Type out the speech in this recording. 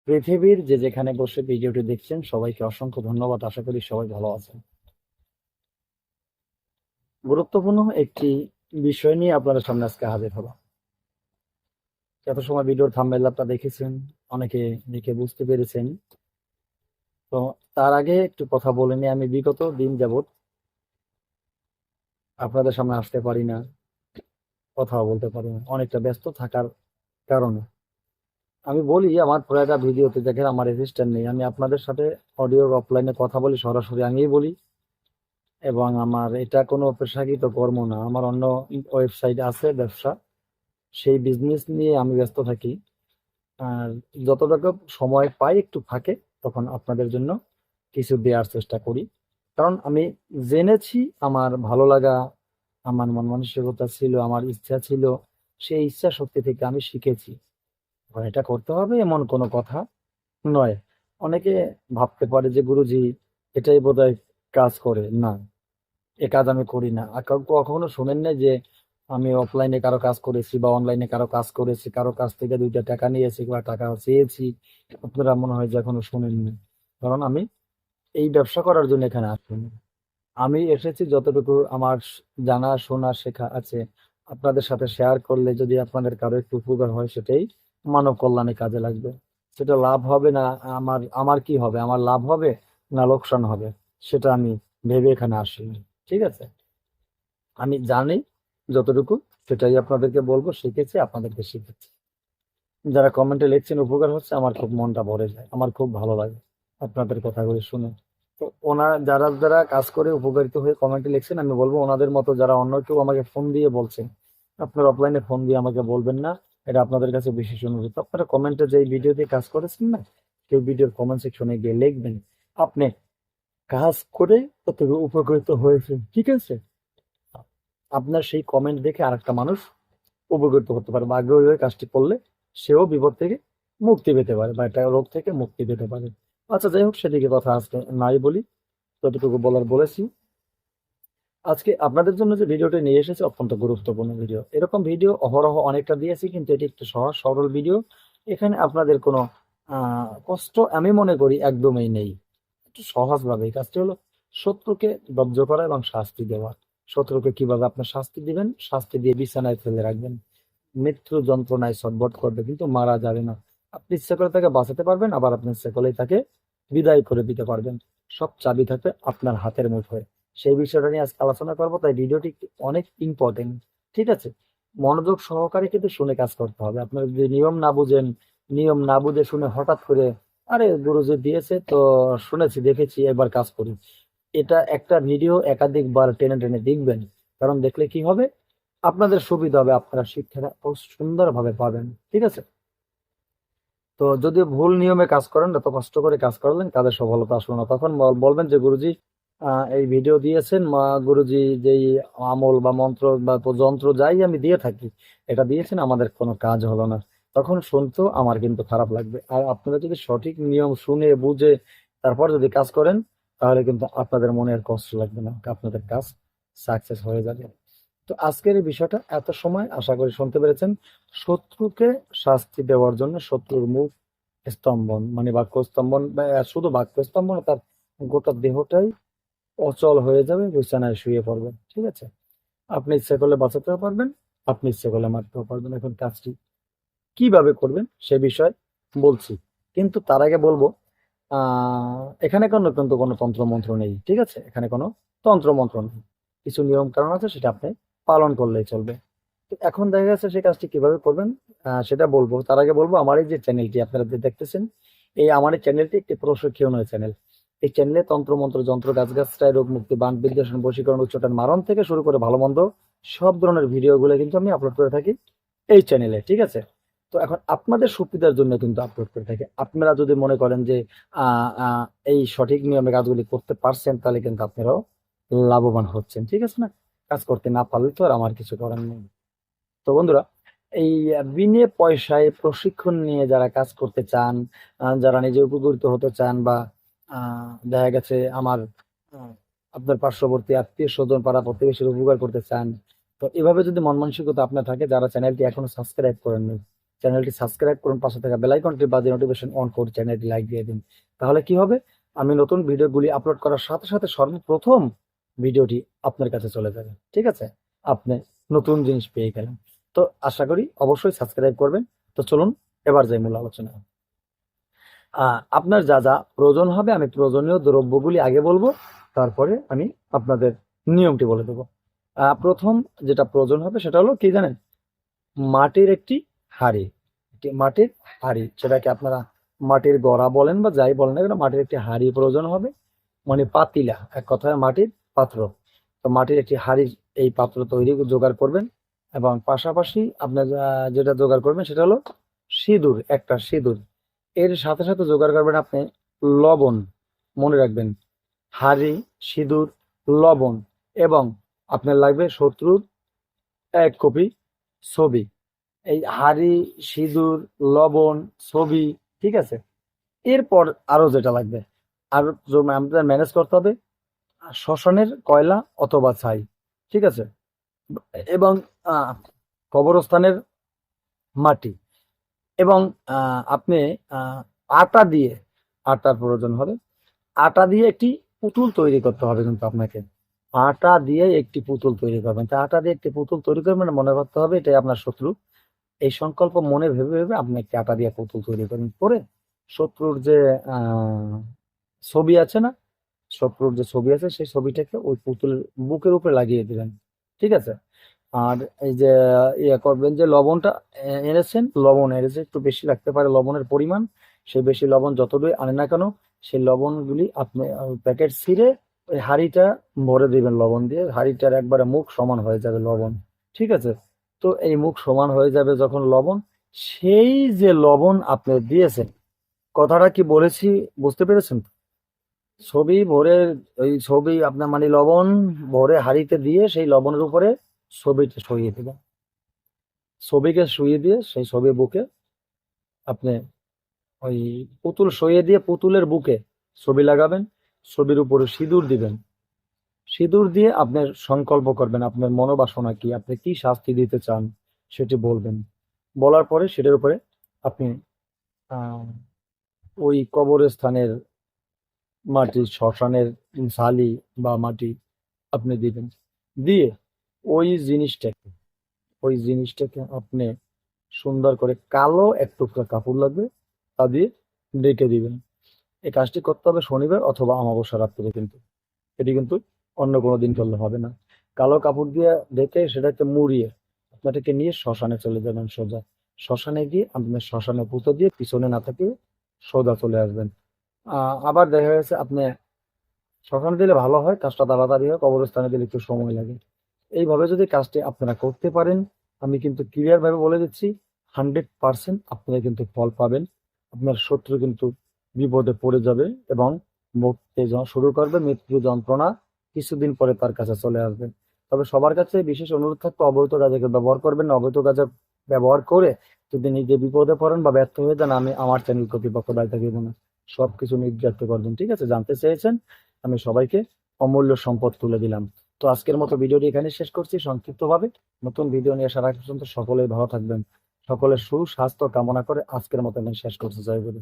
পৃথিবীর যে যেখানে বসে ভিডিওটি দেখছেন সবাইকে অসংখ্য ধন্যবাদ। আশা করি সবাই ভালো আছেন। গুরুত্বপূর্ণ একটি বিষয় নিয়ে আপনাদের সামনে আজকে হাজির হলাম। যত সময় ভিডিওর থাম্বনেল আপনারা দেখেছেন, অনেকে দেখে বুঝতে পেরেছেন। তো তার আগে একটু কথা বলে নিই। আমি বিগত দিন যাবৎ আপনাদের সামনে আসতে পারি না, কথা বলতে পারি না, অনেকটা ব্যস্ত থাকার কারণে। আমি বলি আমার পুরাটা ভিডিওতে দেখেন আমার অ্যাসিস্ট্যান্ট নেই, আমি আপনাদের সাথে অডিও অফলাইনে কথা বলি, সরাসরি আমিই বলি। এবং আমার এটা কোনো পেশাগত কর্ম না, আমার অন্য ওয়েবসাইট আছে ব্যবসা, সেই বিজনেস নিয়ে আমি ব্যস্ত থাকি। আর যতটুকু সময় পাই একটু ফাঁকে, তখন আপনাদের জন্য কিছু দেওয়ার চেষ্টা করি। কারণ আমি জেনেছি, আমার ভালো লাগা, আমার মন মানসিকতা ছিল, আমার ইচ্ছা ছিল, সেই ইচ্ছা শক্তি থেকে আমি শিখেছি। এবার এটা করতে হবে এমন কোনো কথা নয়। অনেকে ভাবতে পারে যে গুরুজি এটাই বোধহয় কাজ করে না, এ কাজ আমি করি না। আর কখনো শোনেন না যে আমি অফলাইনে কারো কাজ করেছি বা অনলাইনে কারো কাজ করেছি, কারো কাছ থেকে 2টা টাকা নিয়েছি বা টাকা চেয়েছি? আপনারা মনে হয় যে এখনো শোনেননি। কারণ আমি এই ব্যবসা করার জন্য এখানে আসিনি। আমি এসেছি যতটুকু আমার জানা শোনা শেখা আছে আপনাদের সাথে শেয়ার করলে যদি আপনাদের কারো একটু উপকার হয়, সেটাই মানব কল্যাণে কাজে লাগবে। সেটা লাভ হবে না, আমার আমার কি হবে, আমার লাভ হবে না লোকসান হবে, সেটা আমি ভেবে এখানে আসিনি। ঠিক আছে, আমি জানি যতটুকু, সেটাই আপনাদেরকে বলবো। শিখেছি, আপনাদেরকে শিখেছি। যারা কমেন্টে লিখছেন উপকার হচ্ছে, আমার খুব মনটা ভরে যায়, আমার খুব ভালো লাগে আপনাদের কথাগুলি শুনে। তো যারা যারা কাজ করে উপকারিত হয়ে কমেন্টে লিখছেন, আমি বলবো ওনাদের মতো যারা অন্য কেউ আমাকে ফোন দিয়ে বলছেন, আপনার অফলাইনে ফোন দিয়ে আমাকে বলবেন না। এটা আপনাদের কাছে বিশেষ অনুরোধ। আপনারা কমেন্টে যে ভিডিও দিয়ে কাজ করেছেন না, কেউ ভিডিওর কমেন্ট সেকশনে গিয়ে লিখবেন আপনি কাজ করে কতটুকু উপকৃত হয়েছে। ঠিক আছে, আপনার সেই কমেন্ট দেখে আরেকটা মানুষ উপকৃত হতে পারে বা আগ্রহী হয়ে কাজটি করলে সেও বিপদ থেকে মুক্তি পেতে পারে বা একটা রোগ থেকে মুক্তি পেতে পারে। আচ্ছা, যাই হোক, সেদিকে কথা আজকে নাই বলি, যতটুকু বলার বলেছি। আজকে আপনাদের জন্য যে ভিডিওটি নিয়ে এসেছি অত্যন্ত গুরুত্বপূর্ণ ভিডিও। এরকম ভিডিও অহরহ অনেকটা দিয়েছি, কিন্তু এটি একটু সহজ সরল ভিডিও। এখানে আপনাদের কোনো কষ্ট আমি মনে করি একদমই নেই। একটু সহজভাবে এই কাজটি হলো শত্রুকে দগ্ধ করা এবং শাস্তি দেওয়া। শত্রুকে কিভাবে আপনার শাস্তি দিবেন, শাস্তি দিয়ে বিছানায় ফেলে রাখবেন, মৃত্যু যন্ত্রণায় ছটফট করবে কিন্তু মারা যাবে না। আপনি ইচ্ছা করে তাকে বাঁচাতে পারবেন, আবার আপনি ইচ্ছা করলেই তাকে বিদায় করে দিতে পারবেন। সব চাবি থাকবে আপনার হাতের মুঠোয়। সেই বিষয়টা নিয়ে আজকে আলোচনা করবো, তাই ভিডিওটি অনেক ইম্পর্টেন্ট। ঠিক আছে, মনোযোগ সহকারে কিন্তু শুনে কাজ করতে হবে। আপনারা যদি নিয়ম না বুঝেন, নিয়ম না বুঝে শুনে হঠাৎ করে আরে গুরুজি দিয়েছে তো শুনেছি দেখেছি এবার কাজ করি, এটা একটা ভিডিও একাধিকবার টেনে টেনে দেখবেন। কারণ দেখলে কি হবে, আপনাদের সুবিধা হবে, আপনারা শিক্ষাটা সুন্দরভাবে পাবেন। ঠিক আছে, তো যদি ভুল নিয়মে কাজ করেন, এত কষ্ট করে কাজ করলেন, কাজের সফলতা আসলো না, তখন বলবেন যে গুরুজি এই ভিডিও দিয়েছেন, গুরুজি যেই আমল বা মন্ত্র বা যন্ত্র যাই আমি দিয়ে থাকি, এটা দিয়েছেন, আমাদের কোনো কাজ হলো না। তখন শুনতেও আমার কিন্তু খারাপ লাগবে। আর আপনারা যদি সঠিক নিয়ম শুনে বুঝে তারপর যদি কাজ করেন, তাহলে কিন্তু আপনাদের মনে আর কষ্ট লাগবে না, আপনাদের কাজ সাকসেস হয়ে যাবে। তো আজকের এই বিষয়টা এত সময় আশা করি শুনতে পেরেছেন। শত্রুকে শাস্তি দেওয়ার জন্য শত্রুর মুখ স্তম্ভন, মানে বাক্য স্তম্ভন, বা শুধু বাক্য স্তম্ভন, তার গোটা দেহটাই অচল হয়ে যাবে, বিছানায় শুয়ে পড়বে। ঠিক আছে, আপনি ইচ্ছে করলে বাঁচাতেও পারবেন, আপনি ইচ্ছে করলে মারতেও পারবেন। এখন কাজটি কিভাবে করবেন সে বিষয় বলছি, কিন্তু তার আগে বলবো এখানে কিন্তু কোনো তন্ত্র মন্ত্র নেই। ঠিক আছে, এখানে কোনো তন্ত্র মন্ত্র নেই, কিছু নিয়ম কারণ আছে, সেটা আপনি পালন করলেই চলবে। তো এখন দেখা যাচ্ছে সেই কাজটি কিভাবে করবেন সেটা বলবো। তার আগে বলবো, আমার এই যে চ্যানেলটি আপনারা যে দেখতেছেন, এই আমার এই চ্যানেলটি একটি প্রশিক্ষণীয় চ্যানেল। এই চ্যানেলে তন্ত্র মন্ত্র যন্ত্র গাছগাছরায় রোগ মুক্তি বান বিদ্বেষণ বশীকরণ উচ্চাটন মারণ থেকে শুরু করে ভালো মন্দ সব ধরনের ভিডিওগুলো কিন্তু আমি আপলোড করে থাকি এই চ্যানেলে। ঠিক আছে, তো এখন আপনাদের সুবিধার জন্য কিন্তু আপলোড করে থাকি। আপনারা যদি মনে করেন যে আহ আহ এই সঠিক নিয়মে কাজগুলি করতে পারছেন, তাহলে কিন্তু আপনারাও লাভবান হচ্ছেন। ঠিক আছে না, কাজ করতে না পারলে তো আর আমার কিছু করার নেই। তো বন্ধুরা, এই বিনে পয়সায় প্রশিক্ষণ নিয়ে যারা কাজ করতে চান, যারা নিজে উপকৃত হতে চান, বা দেখা গেছে আমার আহ, আপনার পার্শ্ববর্তী আত্মীয় স্বজন পাড়া প্রতিবেশীর উপকার করতে চান, তো এভাবে যদি মন মানসিকতা আপনার থাকে, যারা চ্যানেলটি এখনো সাবস্ক্রাইব করেননি, চ্যানেলটি সাবস্ক্রাইব করুন, পাশে থাকা বেল আইকনটি বাজিয়ে নোটিফিকেশন অন করে চ্যানেলটি লাইক দিয়ে দিন। তাহলে কি হবে, আমি নতুন ভিডিওগুলি আপলোড করার সাথে সাথে সর্বপ্রথম ভিডিওটি আপনার কাছে চলে যাবে। ঠিক আছে, আপনি নতুন জিনিস পেয়ে গেলেন। তো আশা করি অবশ্যই সাবস্ক্রাইব করবেন। তো চলুন এবার যাই মূল আলোচনা। আপনার যা যা প্রয়োজন হবে আমি প্রয়োজনীয় দ্রব্যগুলি আগে বলবো, তারপরে আমি আপনাদের নিয়মটি বলে দেবো। প্রথম যেটা প্রয়োজন হবে সেটা হলো কি জানেন, মাটির একটি হাঁড়ি। মাটির হাঁড়ি, সেটাকে আপনারা মাটির গড়া বলেন বা যাই বলেন না কেন, মাটির একটি হাঁড়ি প্রয়োজন হবে, মানে পাতিলা, এক কথায় মাটির পাত্র। তো মাটির একটি হাঁড়ি, এই পাত্র তৈরি জোগাড় করবেন। এবং পাশাপাশি আপনার যেটা জোগাড় করবেন সেটা হলো সিঁদুর, একটা সিঁদুর। এর সাথে সাথে জোগাড় করবেন আপনি লবণ। মনে রাখবেন, হাঁড়ি, সিঁদুর, লবণ, এবং আপনার লাগবে শত্রুর 1 কপি ছবি। এই হাঁড়ি, সিঁদুর, লবণ, ছবি, ঠিক আছে। এরপর আরো যেটা লাগবে, আর আমাদের ম্যানেজ করতে হবে শ্মশানের কয়লা অথবা ছাই, ঠিক আছে, এবং কবরস্থানের মাটি, এবং আপনি আটা দিয়ে, আটার প্রয়োজন হবে। আটা দিয়ে একটি পুতুল তৈরি করতে হবে, কিন্তু আপনাকে আটা দিয়ে একটি পুতুল তৈরি করবেন। তা আটা দিয়ে একটি পুতুল তৈরি করবেন, মনে করতে হবে এটাই আপনার শত্রু। এই সংকল্প মনে ভেবে ভেবে আপনি একটি আটা দিয়ে পুতুল তৈরি করবেন। করে শত্রুর যে ছবি আছে না, শত্রুর যে ছবি আছে সেই ছবিটাকে ওই পুতুলের বুকের উপরে লাগিয়ে দিবেন, ঠিক আছে। আর এই যে ইয়ে করবেন, যে লবণটা এনেছেন, লবণ এনেছে একটু বেশি লাগতে পারে লবণের পরিমাণ, সে বেশি লবণ যতটুকু আনে না কেন, সেই লবণগুলি আপনি প্যাকেট ছিঁড়ে ওই হাঁড়িটা ভরে দিবেন লবণ দিয়ে। হাঁড়িটার একবারে মুখ সমান হয়ে যাবে লবণ, ঠিক আছে। তো এই মুখ সমান হয়ে যাবে যখন লবণ, সেই যে লবণ আপনি দিয়েছেন, কথাটা কি বলেছি বুঝতে পেরেছেন? ছবি ভরে, ওই ছবি আপনার মানে লবণ ভরে হাঁড়িতে দিয়ে সেই লবণের উপরে ছবিটা সরিয়ে দেবেন। ছবিকে শুইয়ে দিয়ে সেই ছবির বুকে আপনি ওই পুতুল সরিয়ে দিয়ে পুতুলের বুকে ছবি লাগাবেন। ছবির উপরে সিঁদুর দিবেন। সিঁদুর দিয়ে আপনি সংকল্প করবেন আপনার মনোবাসনা কি, আপনি কি শাস্তি দিতে চান সেটি বলবেন। বলার পরে সেটার উপরে আপনি আহ, ওই কবরস্থানের মাটি, শ্মশানের ছালি বা মাটি আপনি দিবেন। দিয়ে ওই জিনিসটাকে, ওই জিনিসটাকে আপনি সুন্দর করে কালো এক টুকরা কাপড় লাগবে, তা দিয়ে ঢেকে দিবেন। এই কাজটি করতে হবে শনিবার অথবা অমাবস্যা রাত্রে, কিন্তু এটি কিন্তু অন্য কোনো দিন করলে হবে না। কালো কাপড় দিয়ে ঢেকে সেটাকে মুড়িয়ে আপনাদেরকে নিয়ে শ্মশানে চলে যাবেন সোজা। শ্মশানে গিয়ে আপনি শ্মশানে পুঁতো দিয়ে পিছনে না থেকে সোজা চলে আসবেন। আবার দেখা গেছে আপনি শ্মশানে দিলে ভালো হয়, কাজটা তাড়াতাড়ি হয়, কবরস্থানে দিলে একটু সময় লাগে। এইভাবে যদি কাজটি আপনারা করতে পারেন, আমি কিন্তু ক্লিয়ার ভাবে বলে দিচ্ছি, 100% আপনারা কিন্তু ফল পাবেন। আপনার শত্রু কিন্তু বিপদে পড়ে যাবে এবং মরতে শুরু করবে, মৃত্যু যন্ত্রণা কিছুদিন পরে তার কাছে চলে আসবে। তবে সবার কাছে বিশেষ অনুরোধ থাকবে, অবৈধ কাজে ব্যবহার করবেন না। অবৈধ কাজে ব্যবহার করে যদি নিজে বিপদে পড়েন বা ব্যর্থ হয়ে যান, আমি আমার চ্যানেল কর্তৃপক্ষ দায়ী থাকিব না। সবকিছু নির্যাত করবেন, ঠিক আছে। জানতে চেয়েছেন, আমি সবাইকে অমূল্য সম্পদ তুলে দিলাম। তো আজকের মতো ভিডিওটি এখানে শেষ করছি সংক্ষিপ্তভাবে। নতুন ভিডিও নিয়ে আসার আগ পর্যন্ত সকলেই ভালো থাকবেন। সকলের সুস্বাস্থ্য কামনা করে আজকের মতো এখানে শেষ করতে চাই বলে।